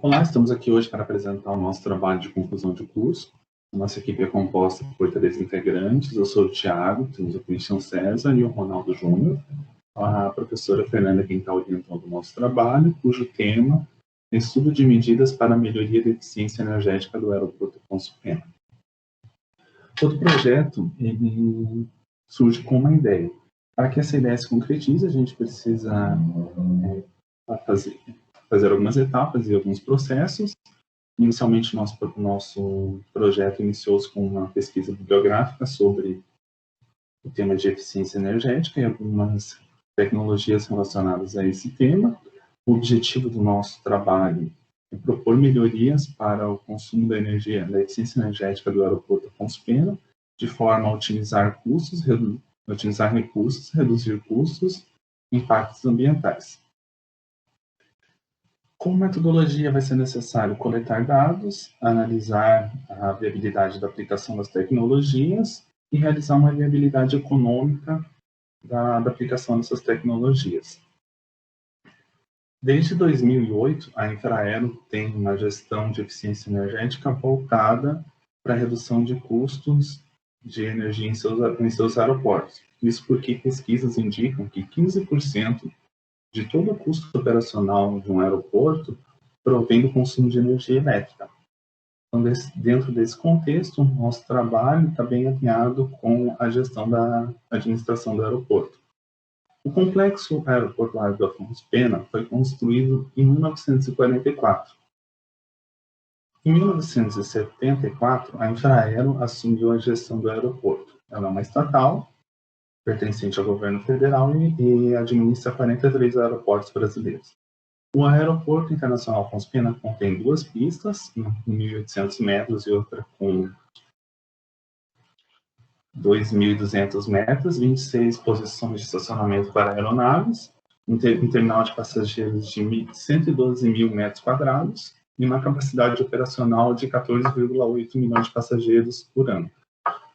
Olá, estamos aqui hoje para apresentar o nosso trabalho de conclusão de curso. A nossa equipe é composta por 3 integrantes. Eu sou o Thiago, temos o Christian César e o Ronaldo Júnior. A professora Fernanda quem está orientando o nosso trabalho, cujo tema é estudo de medidas para a melhoria da eficiência energética do aeroporto Afonso Pena. Todo projeto ele surge com uma ideia. Para que essa ideia se concretize, a gente precisa fazer algumas etapas e alguns processos. Inicialmente, nosso projeto iniciou-se com uma pesquisa bibliográfica sobre o tema de eficiência energética e algumas tecnologias relacionadas a esse tema. O objetivo do nosso trabalho é propor melhorias para o consumo da energia, da eficiência energética do aeroporto Afonso Pena, de forma a otimizar recursos, reduzir custos e impactos ambientais. Como metodologia, vai ser necessário coletar dados, analisar a viabilidade da aplicação das tecnologias e realizar uma viabilidade econômica da aplicação dessas tecnologias. Desde 2008, a Infraero tem uma gestão de eficiência energética voltada para a redução de custos de energia em seus aeroportos. Isso porque pesquisas indicam que 15% de todo o custo operacional de um aeroporto provém do consumo de energia elétrica. Então, dentro desse contexto, nosso trabalho está bem alinhado com a gestão da administração do aeroporto. O complexo aeroportuário do Afonso Pena foi construído em 1944. Em 1974, a Infraero assumiu a gestão do aeroporto. Ela é uma estatal pertencente ao governo federal e administra 43 aeroportos brasileiros. O Aeroporto Internacional Afonso Pena contém 2 pistas, uma com 1.800 metros e outra com 2.200 metros, 26 posições de estacionamento para aeronaves, um terminal de passageiros de 112 mil metros quadrados e uma capacidade operacional de 14,8 milhões de passageiros por ano.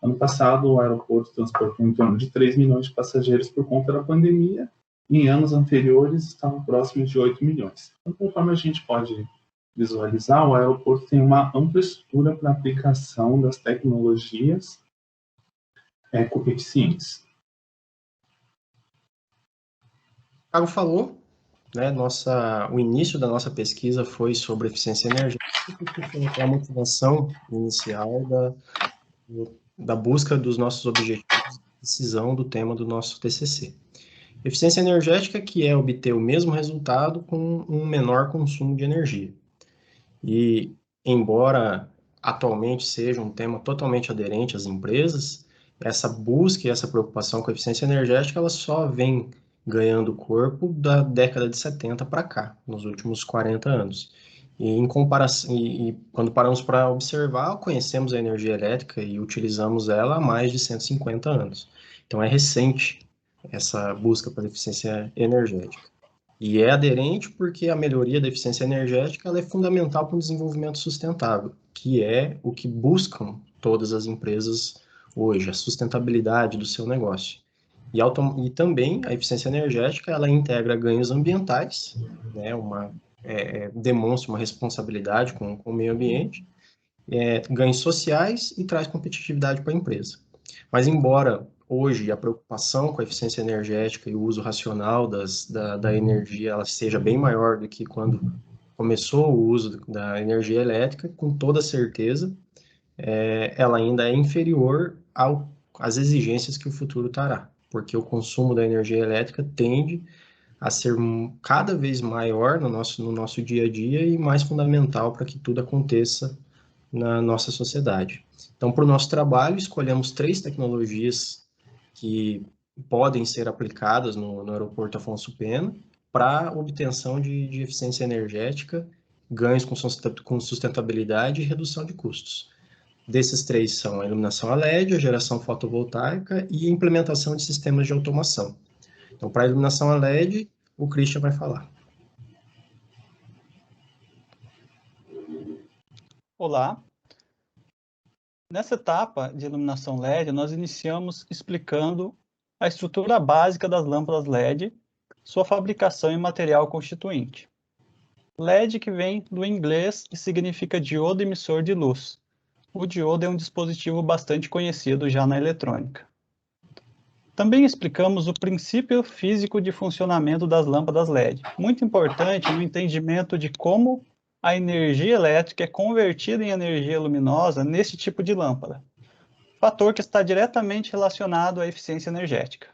Ano passado, o aeroporto transportou em torno de 3 milhões de passageiros por conta da pandemia. Em anos anteriores, estava próximo de 8 milhões. Então, conforme a gente pode visualizar, o aeroporto tem uma ampla estrutura para a aplicação das tecnologias ecoeficientes. O Thiago falou, né, o início da nossa pesquisa foi sobre eficiência energética, que foi a motivação inicial da busca dos nossos objetivos de decisão do tema do nosso TCC. Eficiência energética, que é obter o mesmo resultado com um menor consumo de energia. E, embora atualmente seja um tema totalmente aderente às empresas, essa busca e essa preocupação com a eficiência energética, ela só vem ganhando corpo da década de 70 para cá, nos últimos 40 anos. E, em comparação, quando paramos para observar, conhecemos a energia elétrica e utilizamos ela há mais de 150 anos. Então, é recente essa busca pela eficiência energética. E é aderente porque a melhoria da eficiência energética ela é fundamental para o desenvolvimento sustentável, que é o que buscam todas as empresas hoje, a sustentabilidade do seu negócio. E também a eficiência energética ela integra ganhos ambientais, né, demonstra uma responsabilidade com o meio ambiente, ganhos sociais e traz competitividade para a empresa. Mas embora hoje a preocupação com a eficiência energética e o uso racional da energia ela seja bem maior do que quando começou o uso da energia elétrica, com toda certeza, ela ainda é inferior às exigências que o futuro trará, porque o consumo da energia elétrica tende a ser cada vez maior no nosso dia a dia e mais fundamental para que tudo aconteça na nossa sociedade. Então, para o nosso trabalho, escolhemos 3 tecnologias que podem ser aplicadas no aeroporto Afonso Pena para obtenção de eficiência energética, ganhos com sustentabilidade e redução de custos. Desses 3 são a iluminação a LED, a geração fotovoltaica e a implementação de sistemas de automação. Então, para a iluminação a LED, o Christian vai falar. Olá. Nessa etapa de iluminação LED, nós iniciamos explicando a estrutura básica das lâmpadas LED, sua fabricação e material constituinte. LED, que vem do inglês e significa diodo emissor de luz. O diodo é um dispositivo bastante conhecido já na eletrônica. Também explicamos o princípio físico de funcionamento das lâmpadas LED, muito importante no entendimento de como a energia elétrica é convertida em energia luminosa nesse tipo de lâmpada, fator que está diretamente relacionado à eficiência energética.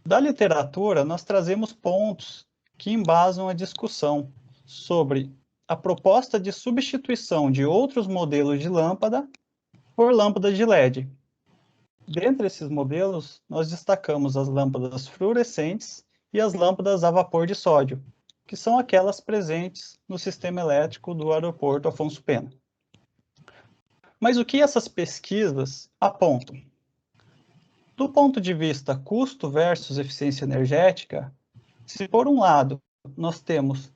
Da literatura, nós trazemos pontos que embasam a discussão sobre a proposta de substituição de outros modelos de lâmpada por lâmpadas de LED. Dentre esses modelos, nós destacamos as lâmpadas fluorescentes e as lâmpadas a vapor de sódio, que são aquelas presentes no sistema elétrico do aeroporto Afonso Pena. Mas o que essas pesquisas apontam? Do ponto de vista custo versus eficiência energética, se por um lado nós temos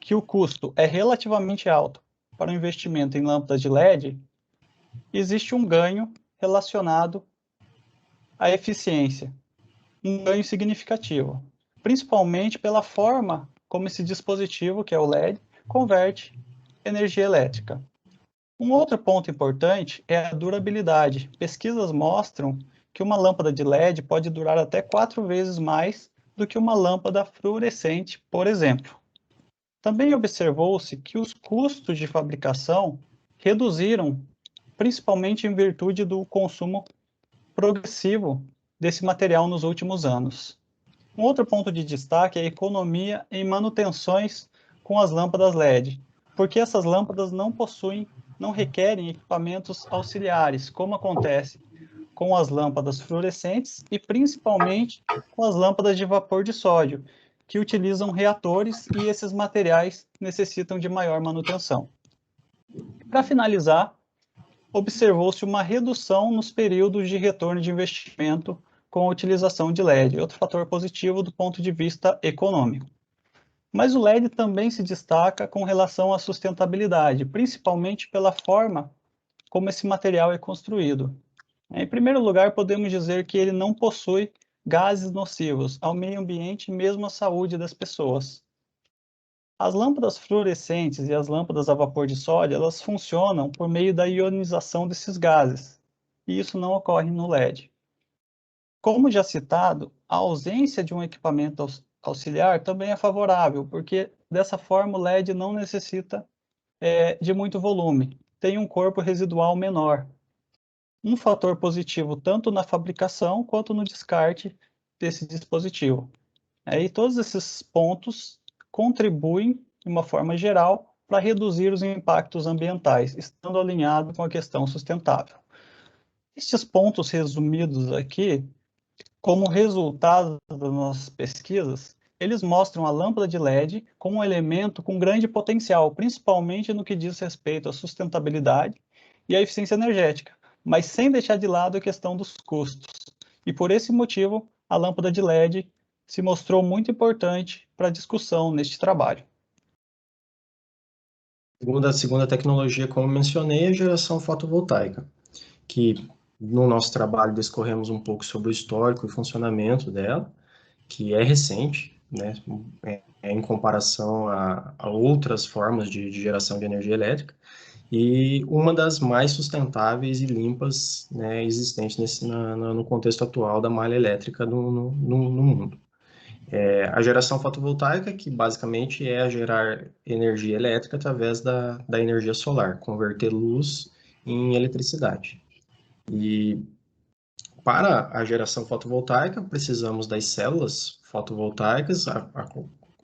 que o custo é relativamente alto para o investimento em lâmpadas de LED, existe um ganho relacionado à eficiência, um ganho significativo, principalmente pela forma como esse dispositivo, que é o LED, converte energia elétrica. Um outro ponto importante é a durabilidade. Pesquisas mostram que uma lâmpada de LED pode durar até 4 vezes mais do que uma lâmpada fluorescente, por exemplo. Também observou-se que os custos de fabricação reduziram, principalmente em virtude do consumo progressivo desse material nos últimos anos. Um outro ponto de destaque é a economia em manutenções com as lâmpadas LED, porque essas lâmpadas não requerem equipamentos auxiliares, como acontece com as lâmpadas fluorescentes e principalmente com as lâmpadas de vapor de sódio, que utilizam reatores e esses materiais necessitam de maior manutenção. Para finalizar, observou-se uma redução nos períodos de retorno de investimento com a utilização de LED, outro fator positivo do ponto de vista econômico. Mas o LED também se destaca com relação à sustentabilidade, principalmente pela forma como esse material é construído. Em primeiro lugar, podemos dizer que ele não possui gases nocivos ao meio ambiente e mesmo à saúde das pessoas. As lâmpadas fluorescentes e as lâmpadas a vapor de sódio, elas funcionam por meio da ionização desses gases, e isso não ocorre no LED. Como já citado, a ausência de um equipamento auxiliar também é favorável, porque dessa forma o LED não necessita de muito volume, tem um corpo residual menor. Um fator positivo tanto na fabricação quanto no descarte desse dispositivo. E todos esses pontos contribuem, de uma forma geral, para reduzir os impactos ambientais, estando alinhado com a questão sustentável. Estes pontos resumidos aqui, como resultado das nossas pesquisas, eles mostram a lâmpada de LED como um elemento com grande potencial, principalmente no que diz respeito à sustentabilidade e à eficiência energética, mas sem deixar de lado a questão dos custos. E por esse motivo, a lâmpada de LED se mostrou muito importante para a discussão neste trabalho. A segunda tecnologia, como mencionei, é a geração fotovoltaica, que no nosso trabalho discorremos um pouco sobre o histórico e funcionamento dela, que é recente, né, em comparação a outras formas de geração de energia elétrica, e uma das mais sustentáveis e limpas, né, existentes no contexto atual da malha elétrica no mundo. A geração fotovoltaica, que basicamente é gerar energia elétrica através da energia solar, converter luz em eletricidade. E para a geração fotovoltaica, precisamos das células fotovoltaicas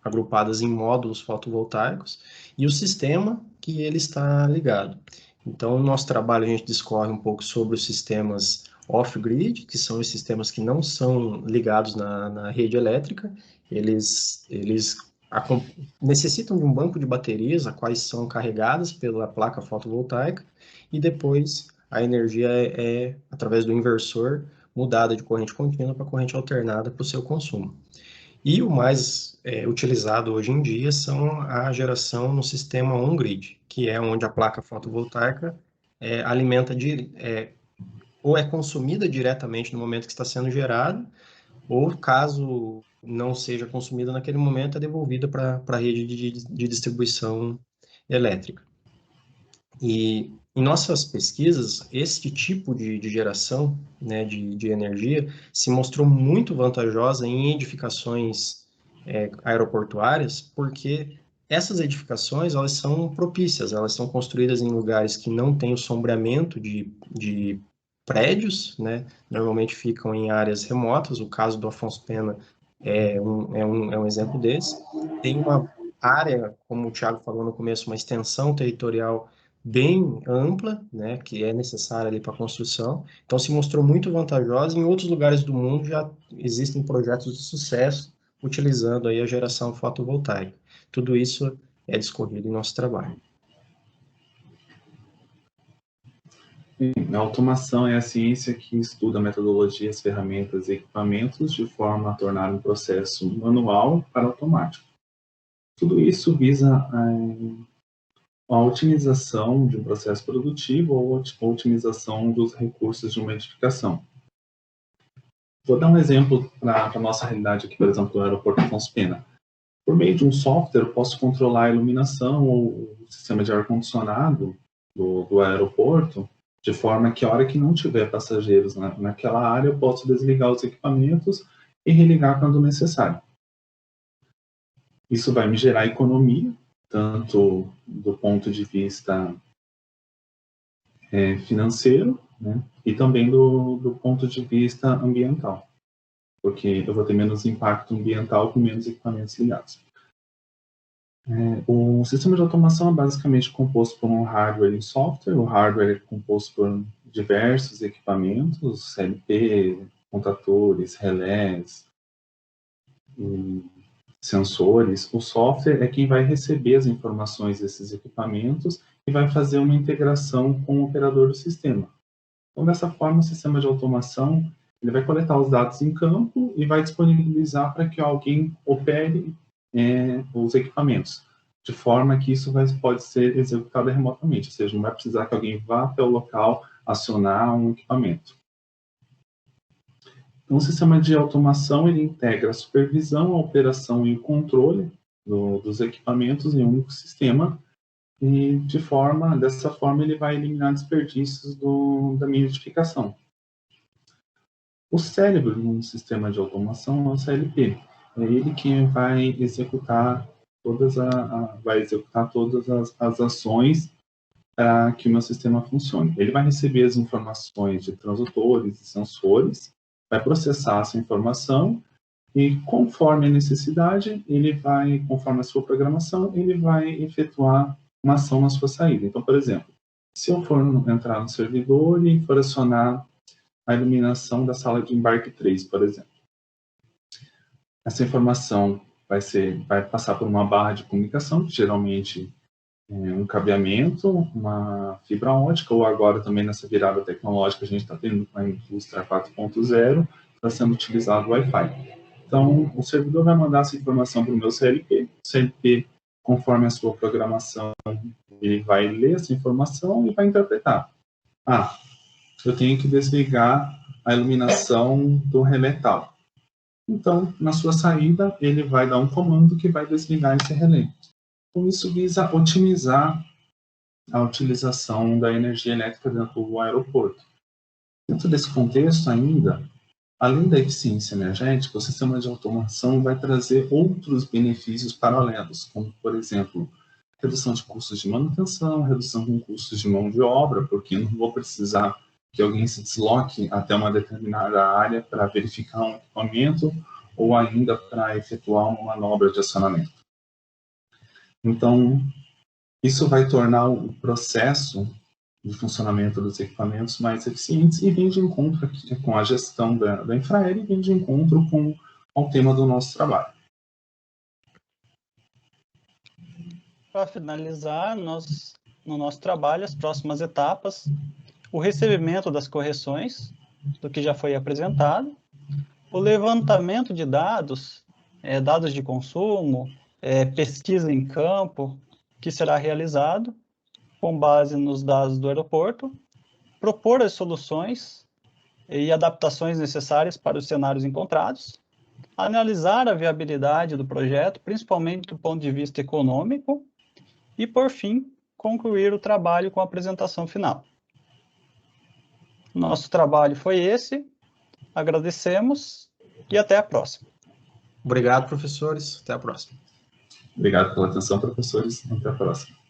agrupadas em módulos fotovoltaicos e o sistema que ele está ligado. Então, no nosso trabalho, a gente discorre um pouco sobre os sistemas off-grid, que são os sistemas que não são ligados na rede elétrica. Eles necessitam de um banco de baterias, as quais são carregadas pela placa fotovoltaica, e depois a energia através do inversor, mudada de corrente contínua para corrente alternada para o seu consumo. E o mais utilizado hoje em dia são a geração no sistema on-grid, que é onde a placa fotovoltaica alimenta ou é consumida diretamente no momento que está sendo gerada, ou caso não seja consumida naquele momento é devolvida para a rede de distribuição elétrica. E em nossas pesquisas, esse tipo de geração, né, de energia se mostrou muito vantajosa em edificações aeroportuárias, porque essas edificações, elas são propícias, elas são construídas em lugares que não têm o sombreamento de prédios, né? Normalmente ficam em áreas remotas, o caso do Afonso Pena é um exemplo desse. Tem uma área, como o Thiago falou no começo, uma extensão territorial bem ampla, né, que é necessária ali para a construção. Então, se mostrou muito vantajosa. Em outros lugares do mundo já existem projetos de sucesso utilizando aí a geração fotovoltaica. Tudo isso é discorrido em nosso trabalho. A automação é a ciência que estuda metodologias, ferramentas e equipamentos de forma a tornar um processo manual para automático. Tudo isso visa a otimização de um processo produtivo ou a otimização dos recursos de uma edificação. Vou dar um exemplo para a nossa realidade aqui, por exemplo, do aeroporto Afonso Pena. Por meio de um software, eu posso controlar a iluminação ou o sistema de ar-condicionado do aeroporto, de forma que a hora que não tiver passageiros naquela área, eu posso desligar os equipamentos e religar quando necessário. Isso vai me gerar economia, tanto do ponto de vista financeiro, né, e também do ponto de vista ambiental, porque eu vou ter menos impacto ambiental com menos equipamentos ligados. O sistema de automação é basicamente composto por um hardware e um software. O hardware é composto por diversos equipamentos, CLP, contadores, relés, sensores. O software é quem vai receber as informações desses equipamentos e vai fazer uma integração com o operador do sistema. Então, dessa forma, o sistema de automação ele vai coletar os dados em campo e vai disponibilizar para que alguém opere os equipamentos, de forma que isso pode ser executado remotamente, ou seja, não vai precisar que alguém vá até o local acionar um equipamento. Então, o sistema de automação ele integra a supervisão, a operação e o controle dos equipamentos em um único sistema, e dessa forma ele vai eliminar desperdícios da minha edificação. O cérebro no sistema de automação é o CLP. É ele que vai executar todas as ações para que o meu sistema funcione. Ele vai receber as informações de transdutores e sensores, vai processar essa informação e, conforme a necessidade, conforme a sua programação, ele vai efetuar uma ação na sua saída. Então, por exemplo, se eu for entrar no servidor e for acionar a iluminação da sala de embarque 3, por exemplo. Essa informação vai passar por uma barra de comunicação, que geralmente é um cabeamento, uma fibra ótica, ou agora também nessa virada tecnológica a gente está tendo com a indústria 4.0, está sendo utilizado o Wi-Fi. Então, o servidor vai mandar essa informação para o meu CLP, o CLP, conforme a sua programação, ele vai ler essa informação e vai interpretar. Eu tenho que desligar a iluminação do relé tal. Então, na sua saída, ele vai dar um comando que vai desligar esse relé. Então, isso visa otimizar a utilização da energia elétrica dentro do aeroporto. Dentro desse contexto ainda, além da eficiência energética, o sistema de automação vai trazer outros benefícios paralelos, como, por exemplo, redução de custos de manutenção, redução de custos de mão de obra, porque não vou precisar que alguém se desloque até uma determinada área para verificar um equipamento ou ainda para efetuar uma manobra de acionamento. Então, isso vai tornar o processo de funcionamento dos equipamentos mais eficientes e vem de encontro aqui com a gestão da Infraero e vem de encontro com o tema do nosso trabalho. Para finalizar, no nosso trabalho, as próximas etapas, o recebimento das correções do que já foi apresentado, o levantamento de dados, dados de consumo, pesquisa em campo, que será realizado com base nos dados do aeroporto, propor as soluções e adaptações necessárias para os cenários encontrados, analisar a viabilidade do projeto, principalmente do ponto de vista econômico, e, por fim, concluir o trabalho com a apresentação final. Nosso trabalho foi esse, agradecemos e até a próxima. Obrigado, professores. Até a próxima. Obrigado pela atenção, professores. Até a próxima.